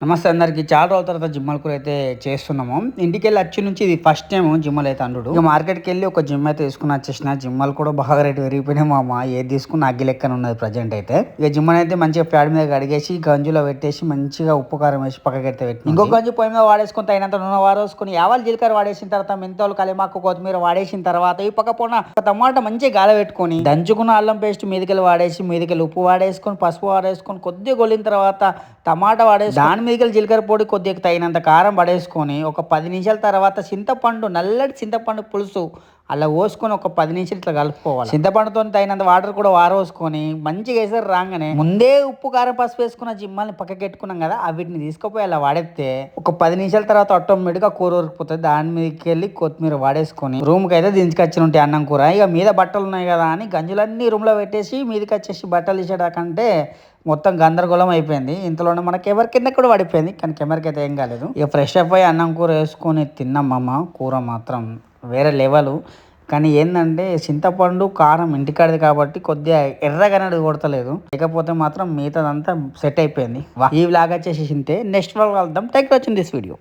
నమస్తే అందరికి. చాలా రోజుల తర్వాత జిమ్మల్ కూర అయితే చేస్తున్నాము. ఇంటికెళ్ళి వచ్చి నుంచి ఇది ఫస్ట్ టైం జిమ్మల్ అయితే అండు. ఇక మార్కెట్కి వెళ్ళి ఒక జిమ్ అయితే తీసుకుని వచ్చేసిన. జిమ్మల్ కూడా బాగా రేటు పెరిగిపోయినాయి మా అమ్మ. ఏది తీసుకున్న అగ్గి లెక్కన ఉన్నది ప్రజెంట్ అయితే. ఇక జిమ్మల్ అయితే మంచిగా ప్యాడ్ మీద కడిగేసి గంజులో పెట్టేసి మంచిగా ఉప్పు కారం వేసి పక్కకైతే పెట్టి ఇంకో గంజు పొయ్యి మీద వాడేసుకుని తగినంత నూనె వాడేసుకుని యావాలు జీలకర్ర వాడేసిన తర్వాత మెంతోలు కలిమాకు కొత్తిమీర వాడేసిన తర్వాత ఈ పక్క పోన ఒక టమాటా మంచిగా గాల పెట్టుకొని దంచుకున్న అల్లం పేస్ట్ మీదకెళ్ళి వాడేసి మీదకెళ్ళి ఉప్పు వాడేసుకొని పసుపు వాడేసుకొని కొద్దిగా గొలిన తర్వాత టమాటా వాడేసి దాని మీదకెళ్ళి జీలకర్ర పొడి కొద్దిగా తగినంత కారం పడేసుకొని ఒక 10 నిమిషాల తర్వాత చింతపండు నల్లటి చింతపండు పులుసు అలా పోసుకొని ఒక 10 నిమిషాలు ఇట్లా కలుపుకోవాలి. చింతపండుతో తగినంత వాటర్ కూడా వారోసుకొని మంచిగా వేసారు. రాగానే ముందే ఉప్పు కారం పసుపు వేసుకున్న జిమ్మల్ని పక్కకి పెట్టుకున్నాం కదా, వీటిని తీసుకుపోయి అలా వాడేస్తే ఒక 10 నిమిషాల తర్వాత ఆటోమేటిక్గా కూర ఉరికిపోతుంది. దాని మీదకి వెళ్ళి కొత్తిమీర వాడేసుకొని రూమ్కి అయితే దించుకొచ్చి ఉంటాయి అన్నం కూర. ఇక మీద బట్టలు ఉన్నాయి కదా అని గంజులన్నీ రూమ్లో పెట్టేసి మీదకి వచ్చేసి బట్టలు తీసేటకంటే మొత్తం గందరగోళం అయిపోయింది. ఇంతలోనే మనకి ఎవరి కింద కూడా పడిపోయింది, కానీ కెమెరాకి అయితే ఏం కాలేదు. ఇక ఫ్రెష్ అప్ అయ్యి అన్నం కూర వేసుకొని తిన్నామమ్మ. కూర మాత్రం వేరే లెవెల్. కానీ ఏంటంటే చింతపండు కారం ఇంటికాడిది కాబట్టి కొద్దిగా ఎర్రగానే కొడతలేదు, లేకపోతే మాత్రం మిగతాదంతా సెట్ అయిపోయింది. ఈ వ్లాగ్ వచ్చేసి నెక్స్ట్ వ్లాగ్ కలుద్దాం. Thank you for watching this video.